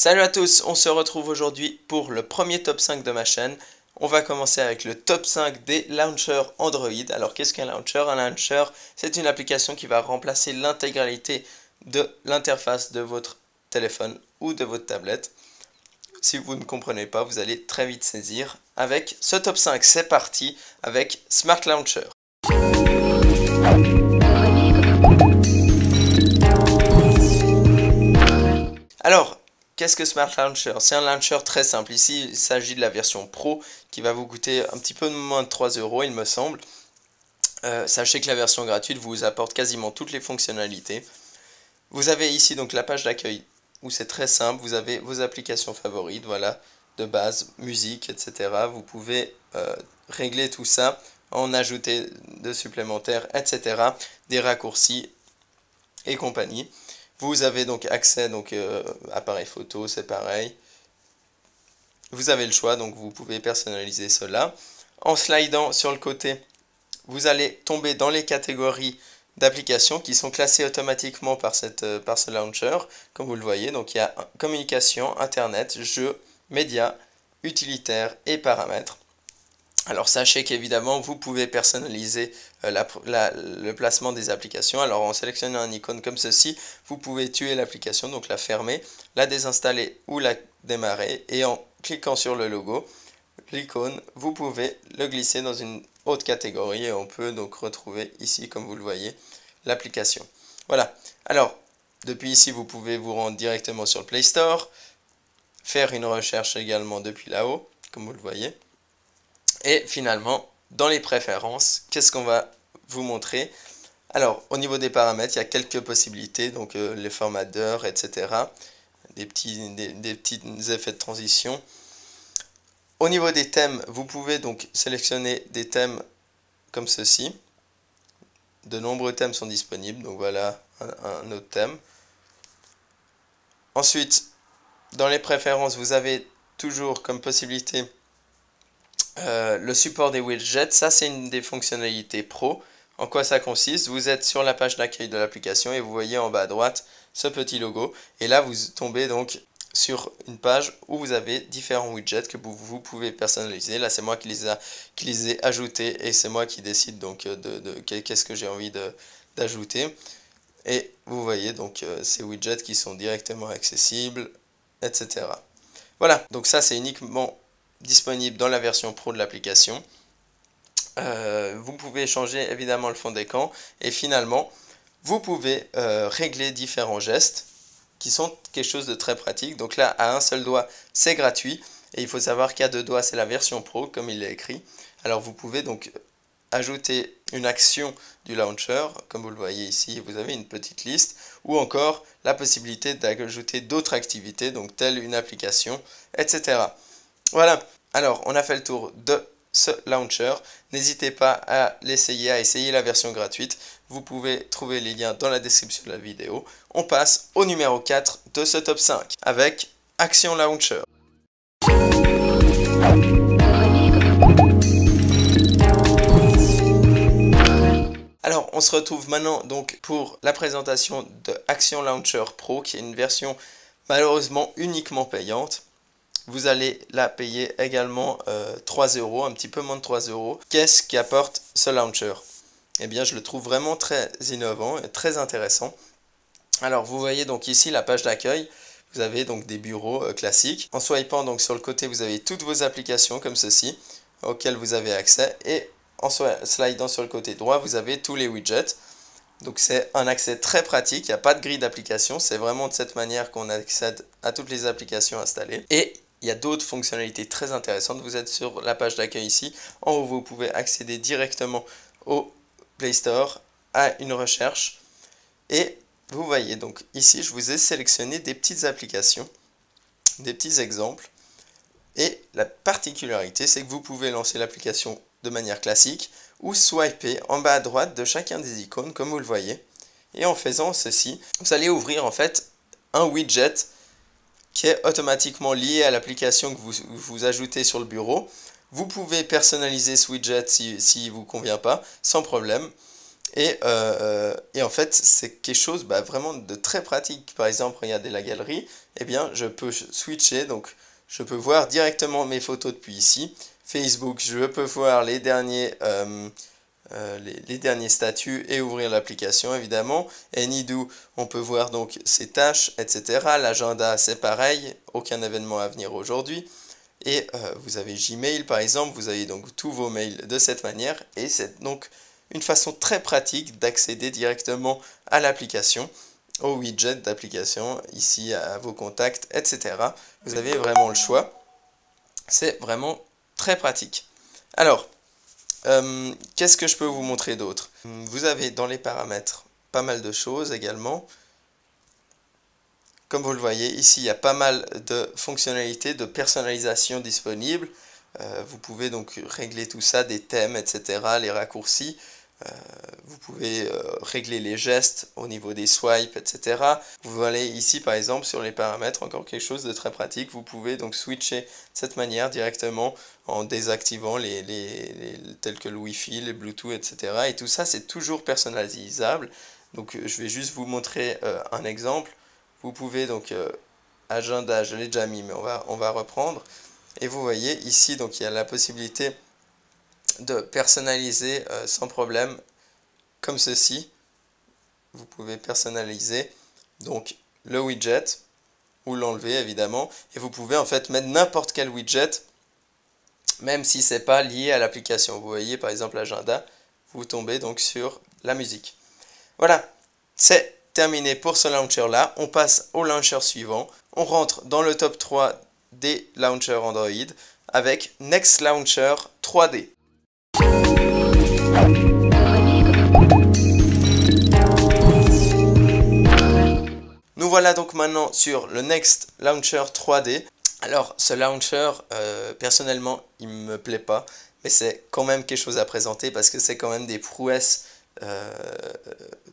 Salut à tous, on se retrouve aujourd'hui pour le premier top 5 de ma chaîne. On va commencer avec le top 5 des launchers Android. Alors qu'est-ce qu'un launcher? Un launcher, c'est une application qui va remplacer l'intégralité de l'interface de votre téléphone ou de votre tablette. Si vous ne comprenez pas, vous allez très vite saisir. Avec ce top 5, c'est parti avec Smart Launcher. Alors, qu'est-ce que Smart Launcher? C'est un launcher très simple. Ici, il s'agit de la version Pro qui va vous coûter un petit peu moins de 3 €, il me semble. Sachez que la version gratuite vous apporte quasiment toutes les fonctionnalités. Vous avez ici donc la page d'accueil où c'est très simple. Vous avez vos applications favorites, voilà, de base, musique, etc. Vous pouvez régler tout ça, en ajouter de supplémentaires, etc. Des raccourcis et compagnie. Vous avez donc accès appareil photo, c'est pareil. Vous avez le choix, donc vous pouvez personnaliser cela. En slidant sur le côté, vous allez tomber dans les catégories d'applications qui sont classées automatiquement par ce launcher, comme vous le voyez. Donc il y a communication, internet, jeux, médias, utilitaires et paramètres. Alors sachez qu'évidemment vous pouvez personnaliser le placement des applications. Alors en sélectionnant un icône comme ceci, vous pouvez tuer l'application, donc la fermer, la désinstaller ou la démarrer. Et en cliquant sur le logo, l'icône, vous pouvez le glisser dans une autre catégorie et on peut donc retrouver ici, comme vous le voyez, l'application. Voilà. Alors depuis ici, vous pouvez vous rendre directement sur le Play Store, faire une recherche également depuis là-haut, comme vous le voyez. Et finalement, dans les préférences, qu'est-ce qu'on va vous montrer? Alors, au niveau des paramètres, il y a quelques possibilités, donc les formats d'heures, etc. Des petits effets de transition. Au niveau des thèmes, vous pouvez donc sélectionner des thèmes comme ceci. De nombreux thèmes sont disponibles, donc voilà un autre thème. Ensuite, dans les préférences, vous avez toujours comme possibilité le support des widgets. Ça, c'est une des fonctionnalités pro. En quoi ça consiste? Vous êtes sur la page d'accueil de l'application et vous voyez en bas à droite ce petit logo. Et là, vous tombez donc sur une page où vous avez différents widgets que vous pouvez personnaliser. Là, c'est moi qui les ai ajoutés et c'est moi qui décide donc qu'est-ce que j'ai envie d'ajouter. Et vous voyez donc ces widgets qui sont directement accessibles, etc. Voilà, donc ça, c'est uniquement disponible dans la version pro de l'application. Vous pouvez changer évidemment le fond d'écran et finalement vous pouvez régler différents gestes qui sont quelque chose de très pratique. Donc là, à un seul doigt, c'est gratuit et il faut savoir qu'à deux doigts, c'est la version pro comme il est écrit. Alors vous pouvez donc ajouter une action du launcher, comme vous le voyez ici, vous avez une petite liste, ou encore la possibilité d'ajouter d'autres activités, donc telle une application, etc. Voilà, alors on a fait le tour de ce launcher. N'hésitez pas à l'essayer, à essayer la version gratuite. Vous pouvez trouver les liens dans la description de la vidéo. On passe au numéro 4 de ce top 5 avec Action Launcher. Alors, on se retrouve maintenant donc pour la présentation de Action Launcher Pro, qui est une version malheureusement uniquement payante. Vous allez la payer également 3 €, un petit peu moins de 3 €. Qu'est-ce qui apporte ce launcher? Eh bien, je le trouve vraiment très innovant et très intéressant. Alors, vous voyez donc ici la page d'accueil. Vous avez donc des bureaux classiques. En swipant donc sur le côté, vous avez toutes vos applications comme ceci, auxquelles vous avez accès. Et en slidant sur le côté droit, vous avez tous les widgets. Donc c'est un accès très pratique, il n'y a pas de grille d'application, c'est vraiment de cette manière qu'on accède à toutes les applications installées. Et il y a d'autres fonctionnalités très intéressantes. Vous êtes sur la page d'accueil ici. En haut, vous pouvez accéder directement au Play Store, à une recherche. Et vous voyez donc ici, je vous ai sélectionné des petites applications, des petits exemples. Et la particularité, c'est que vous pouvez lancer l'application de manière classique ou swiper en bas à droite de chacun des icônes, comme vous le voyez. Et en faisant ceci, vous allez ouvrir en fait un widget qui est automatiquement lié à l'application que vous ajoutez sur le bureau. Vous pouvez personnaliser ce widget s'il ne vous convient pas, sans problème. Et en fait, c'est quelque chose vraiment de très pratique. Par exemple, regardez la galerie, eh bien, je peux switcher, donc je peux voir directement mes photos depuis ici. Facebook, je peux voir les derniers statuts et ouvrir l'application évidemment. Anydo, on peut voir donc ses tâches, etc. L'agenda, c'est pareil, aucun événement à venir aujourd'hui. Et vous avez Gmail par exemple, vous avez donc tous vos mails de cette manière. Et c'est donc une façon très pratique d'accéder directement à l'application, au widget d'application, ici à vos contacts, etc. Vous avez vraiment le choix. C'est vraiment très pratique. Alors, qu'est-ce que je peux vous montrer d'autre? Vous avez dans les paramètres pas mal de choses également. Comme vous le voyez, ici il y a pas mal de fonctionnalités de personnalisation disponibles. Vous pouvez donc régler tout ça, des thèmes, etc., les raccourcis. Vous pouvez régler les gestes au niveau des swipes, etc. Vous allez ici par exemple sur les paramètres, encore quelque chose de très pratique. Vous pouvez donc switcher de cette manière directement en désactivant tels que le Wi-Fi, les Bluetooth, etc. Et tout ça c'est toujours personnalisable. Donc je vais juste vous montrer un exemple. Vous pouvez donc agenda, je l'ai déjà mis, mais on va reprendre. Et vous voyez ici donc il y a la possibilité de personnaliser sans problème comme ceci. Vous pouvez personnaliser donc le widget ou l'enlever évidemment, et vous pouvez en fait mettre n'importe quel widget même si c'est pas lié à l'application. Vous voyez par exemple l'agenda, vous tombez donc sur la musique. Voilà, c'est terminé pour ce launcher là. On passe au launcher suivant. On rentre dans le top 3 des launchers Android avec Next Launcher 3D. Nous voilà donc maintenant sur le Next Launcher 3D. Alors ce launcher, personnellement, il ne me plaît pas, mais c'est quand même quelque chose à présenter parce que c'est quand même des prouesses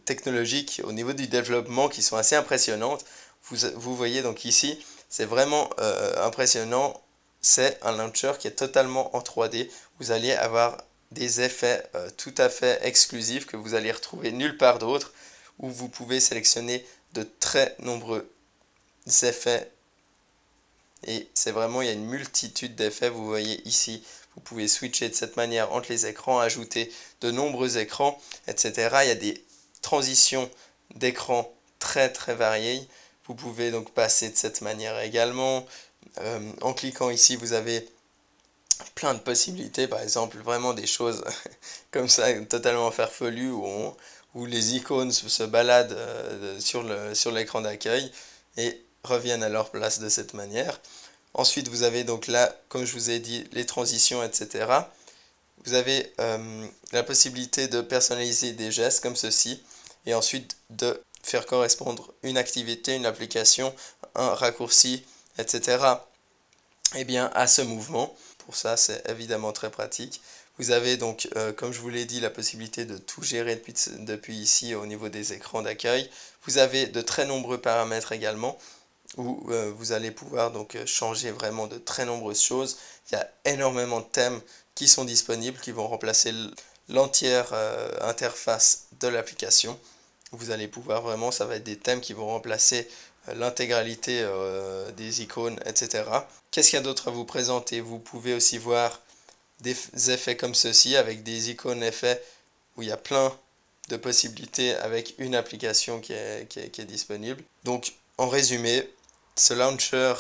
technologiques au niveau du développement qui sont assez impressionnantes. Vous voyez donc ici, c'est vraiment impressionnant. C'est un launcher qui est totalement en 3D. Vous allez avoir des effets tout à fait exclusifs que vous allez retrouver nulle part d'autre, où vous pouvez sélectionner de très nombreux effets. Et c'est vraiment, il y a une multitude d'effets. Vous voyez ici, vous pouvez switcher de cette manière entre les écrans, ajouter de nombreux écrans, etc. Il y a des transitions d'écran très très variées. Vous pouvez donc passer de cette manière également. En cliquant ici, vous avez plein de possibilités, par exemple vraiment des choses comme ça totalement farfelues où les icônes se baladent sur l'écran d'accueil et reviennent à leur place de cette manière. Ensuite vous avez donc là, comme je vous ai dit, les transitions, etc. Vous avez la possibilité de personnaliser des gestes comme ceci et ensuite de faire correspondre une activité, une application, un raccourci, etc. eh bien, à ce mouvement. Pour ça, c'est évidemment très pratique. Vous avez donc, comme je vous l'ai dit, la possibilité de tout gérer depuis ici au niveau des écrans d'accueil. Vous avez de très nombreux paramètres également, où vous allez pouvoir donc changer vraiment de très nombreuses choses. Il y a énormément de thèmes qui sont disponibles, qui vont remplacer l'entière interface de l'application. Vous allez pouvoir vraiment, ça va être des thèmes qui vont remplacer l'intégralité des icônes, etc. Qu'est-ce qu'il y a d'autre à vous présenter? Vous pouvez aussi voir des effets comme ceci avec des icônes effets où il y a plein de possibilités avec une application qui est disponible. Donc en résumé, ce launcher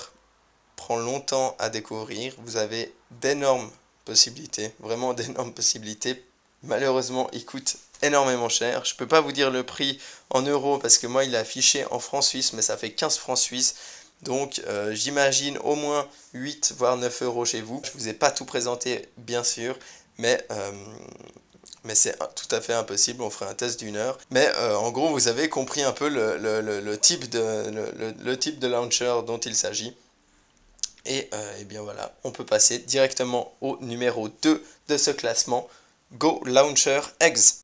prend longtemps à découvrir. Vous avez d'énormes possibilités, vraiment d'énormes possibilités. Malheureusement, il coûte énormément cher. Je ne peux pas vous dire le prix en euros parce que moi il est affiché en francs suisses, mais ça fait 15 francs suisses. Donc j'imagine au moins 8 voire 9 euros chez vous. Je ne vous ai pas tout présenté bien sûr, mais c'est tout à fait impossible. On ferait un test d'1 heure. Mais en gros vous avez compris un peu le type de launcher dont il s'agit. Et bien voilà, on peut passer directement au numéro 2 de ce classement, Go Launcher Eggs.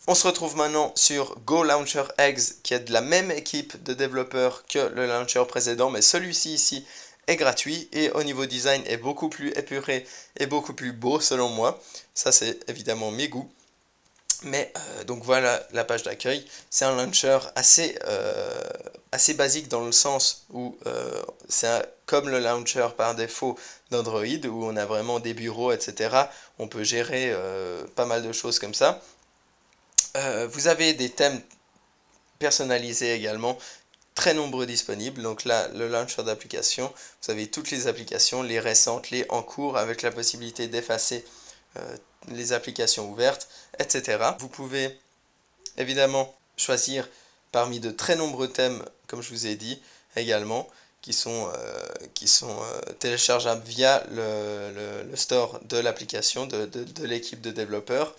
On se retrouve maintenant sur Go Launcher Eggs qui est de la même équipe de développeurs que le launcher précédent, mais celui-ci ici est gratuit et au niveau design est beaucoup plus épuré et beaucoup plus beau selon moi. Ça c'est évidemment mes goûts. Mais donc voilà la page d'accueil. C'est un launcher assez basique dans le sens où comme le launcher par défaut d'Android, où on a vraiment des bureaux, etc. On peut gérer pas mal de choses comme ça. Vous avez des thèmes personnalisés également, très nombreux disponibles. Donc là, le launcher d'applications, vous avez toutes les applications, les récentes, les en cours, avec la possibilité d'effacer les applications ouvertes, etc. Vous pouvez évidemment choisir parmi de très nombreux thèmes, comme je vous ai dit, également, qui sont téléchargeables via le store de l'application, de l'équipe de développeurs.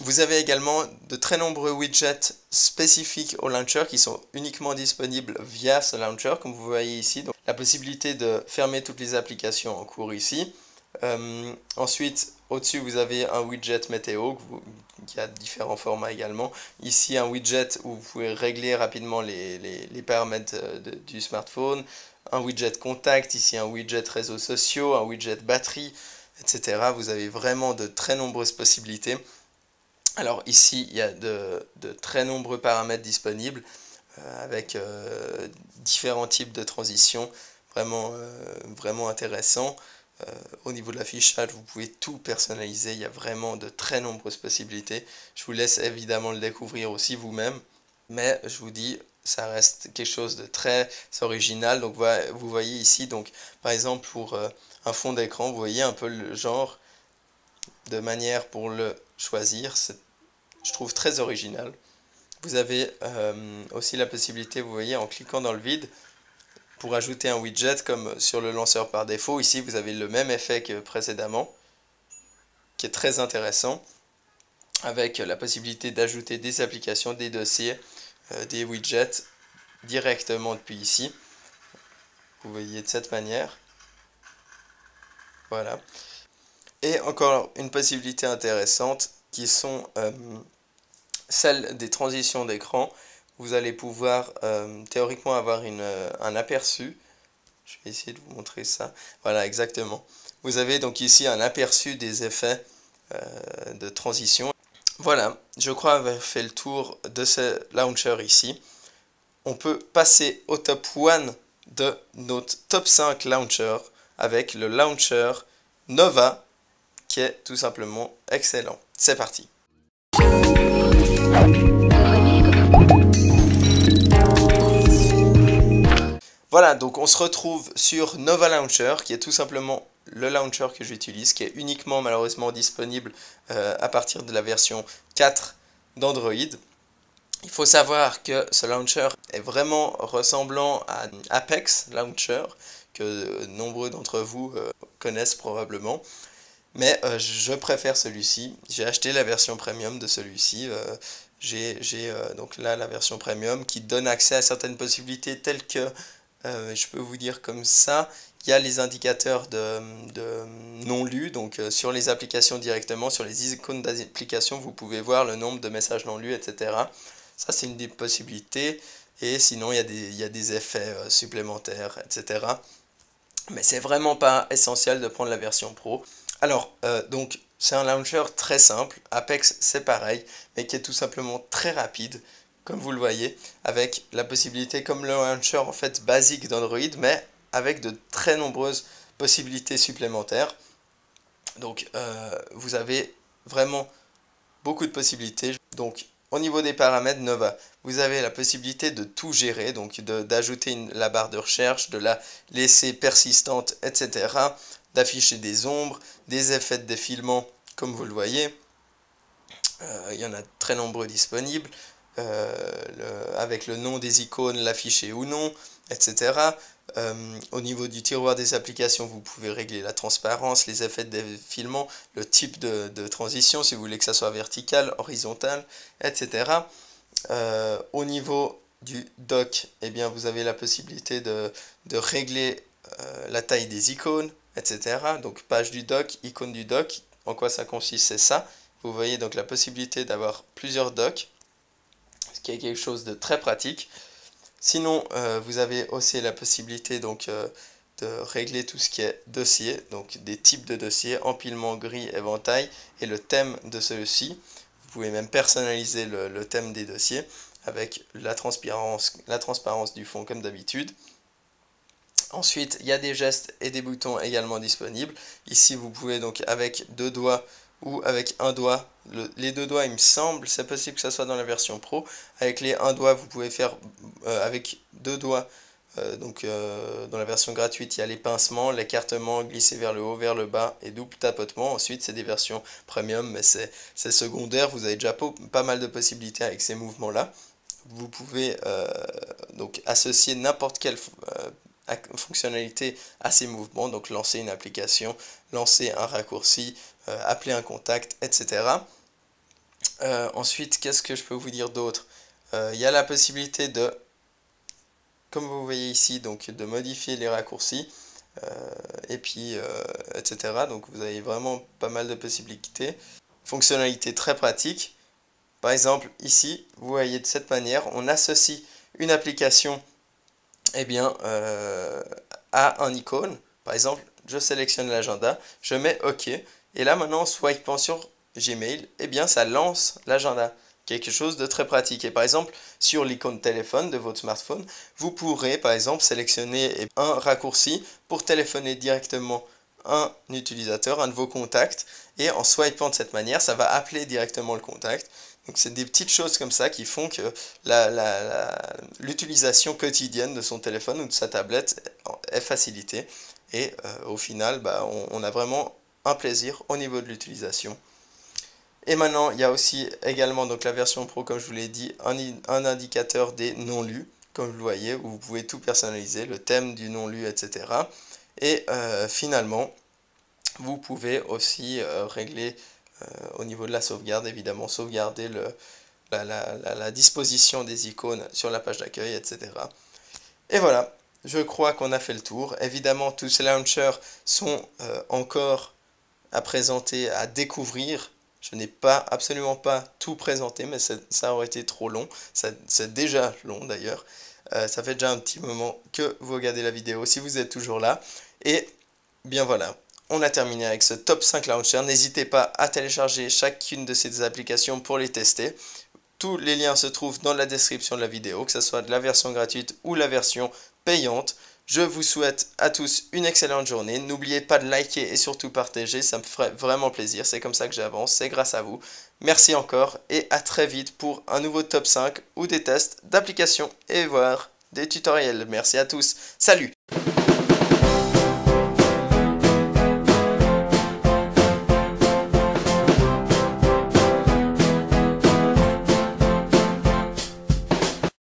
Vous avez également de très nombreux widgets spécifiques au launcher qui sont uniquement disponibles via ce launcher, comme vous voyez ici. Donc, la possibilité de fermer toutes les applications en cours ici. Ensuite, au-dessus, vous avez un widget météo qui a différents formats également. Ici, un widget où vous pouvez régler rapidement les paramètres du smartphone. Un widget contact, ici un widget réseaux sociaux, un widget batterie, etc. Vous avez vraiment de très nombreuses possibilités. Alors ici, il y a de très nombreux paramètres disponibles avec différents types de transitions, vraiment intéressants. Au niveau de l'affichage, vous pouvez tout personnaliser, il y a vraiment de très nombreuses possibilités. Je vous laisse évidemment le découvrir aussi vous-même, mais je vous dis, ça reste quelque chose de très original. Donc vous voyez ici, donc, par exemple pour un fond d'écran, vous voyez un peu le genre de manière pour le choisir. Je trouve très original. Vous avez aussi la possibilité, vous voyez, en cliquant dans le vide, pour ajouter un widget comme sur le lanceur par défaut. Ici, vous avez le même effet que précédemment, qui est très intéressant, avec la possibilité d'ajouter des applications, des dossiers, des widgets directement depuis ici. Vous voyez de cette manière. Voilà. Et encore une possibilité intéressante qui sont celles des transitions d'écran. Vous allez pouvoir théoriquement avoir un aperçu. Je vais essayer de vous montrer ça. Voilà, exactement. Vous avez donc ici un aperçu des effets de transition. Voilà, je crois avoir fait le tour de ce launcher ici. On peut passer au top 1 de notre top 5 launcher avec le launcher Nova qui est tout simplement excellent. C'est parti. Voilà, donc on se retrouve sur Nova Launcher, qui est tout simplement le launcher que j'utilise, qui est uniquement malheureusement disponible à partir de la version 4 d'Android. Il faut savoir que ce launcher est vraiment ressemblant à Apex Launcher, que nombreux d'entre vous connaissent probablement. Mais je préfère celui-ci. J'ai acheté la version premium de celui-ci. J'ai donc là la version premium qui donne accès à certaines possibilités telles que, je peux vous dire comme ça, il y a les indicateurs de non lus. Donc sur les applications directement, sur les icônes d'application, vous pouvez voir le nombre de messages non lus, etc. Ça c'est une des possibilités. Et sinon il y a des effets supplémentaires, etc. Mais c'est vraiment pas essentiel de prendre la version pro. Alors, donc, c'est un launcher très simple. Apex, c'est pareil, mais qui est tout simplement très rapide, comme vous le voyez, avec la possibilité, comme le launcher en fait basique d'Android, mais avec de très nombreuses possibilités supplémentaires. Donc, vous avez vraiment beaucoup de possibilités. Donc, au niveau des paramètres Nova, vous avez la possibilité de tout gérer, donc d'ajouter la barre de recherche, de la laisser persistante, etc. D'afficher des ombres, des effets de défilement, comme vous le voyez. Il y en a très nombreux disponibles, avec le nom des icônes, l'afficher ou non, etc. Au niveau du tiroir des applications, vous pouvez régler la transparence, les effets de défilement, le type de transition, si vous voulez que ça soit vertical, horizontal, etc. Au niveau du dock, eh bien, vous avez la possibilité de régler la taille des icônes, etc. Donc page du dock, icône du dock, en quoi ça consiste, c'est ça. Vous voyez donc la possibilité d'avoir plusieurs docks, ce qui est quelque chose de très pratique. Sinon, vous avez aussi la possibilité donc de régler tout ce qui est dossier, donc des types de dossiers, empilement, grille, éventail et le thème de celui-ci. Vous pouvez même personnaliser le thème des dossiers avec la transparence du fond comme d'habitude. Ensuite, il y a des gestes et des boutons également disponibles. Ici, vous pouvez donc avec 2 doigts ou avec un doigt, les 2 doigts il me semble, c'est possible que ça soit dans la version pro. Avec les 1 doigt, vous pouvez faire avec 2 doigts. Dans la version gratuite, il y a les pincements, l'écartement, glisser vers le haut, vers le bas et double tapotement. Ensuite, c'est des versions premium, mais c'est secondaire. Vous avez déjà pas mal de possibilités avec ces mouvements-là. Vous pouvez donc associer n'importe quelle fonctionnalité à ces mouvements, donc lancer une application, lancer un raccourci, appeler un contact, etc. Ensuite, qu'est-ce que je peux vous dire d'autre? Il y a la possibilité de, comme vous voyez ici, donc de modifier les raccourcis, etc. Donc vous avez vraiment pas mal de possibilités. Fonctionnalité très pratique. Par exemple, ici, vous voyez de cette manière, on associe une application à un icône. Par exemple, je sélectionne l'agenda, je mets OK, et là maintenant, en swipant sur Gmail, ça lance l'agenda. Quelque chose de très pratique. Et par exemple, sur l'icône téléphone de votre smartphone, vous pourrez par exemple sélectionner un raccourci pour téléphoner directement un utilisateur, un de vos contacts, et en swipant de cette manière, ça va appeler directement le contact. Donc c'est des petites choses comme ça qui font que l'utilisation quotidienne de son téléphone ou de sa tablette est facilitée. Et au final, on a vraiment un plaisir au niveau de l'utilisation. Et maintenant, il y a aussi également donc la version pro, comme je vous l'ai dit, un indicateur des non-lus, comme vous le voyez, où vous pouvez tout personnaliser, le thème du non-lu, etc. Et finalement, vous pouvez aussi régler au niveau de la sauvegarde, évidemment, sauvegarder la disposition des icônes sur la page d'accueil, etc. Et voilà, je crois qu'on a fait le tour. Évidemment, tous ces launchers sont encore à présenter, à découvrir. Je n'ai absolument pas tout présenté, mais ça aurait été trop long. C'est déjà long d'ailleurs. Ça fait déjà un petit moment que vous regardez la vidéo, si vous êtes toujours là. Et bien voilà, on a terminé avec ce top 5 launcher. N'hésitez pas à télécharger chacune de ces applications pour les tester. Tous les liens se trouvent dans la description de la vidéo, que ce soit de la version gratuite ou la version payante. Je vous souhaite à tous une excellente journée. N'oubliez pas de liker et surtout partager, ça me ferait vraiment plaisir. C'est comme ça que j'avance, c'est grâce à vous. Merci encore et à très vite pour un nouveau top 5 ou des tests d'applications et voir des tutoriels. Merci à tous. Salut!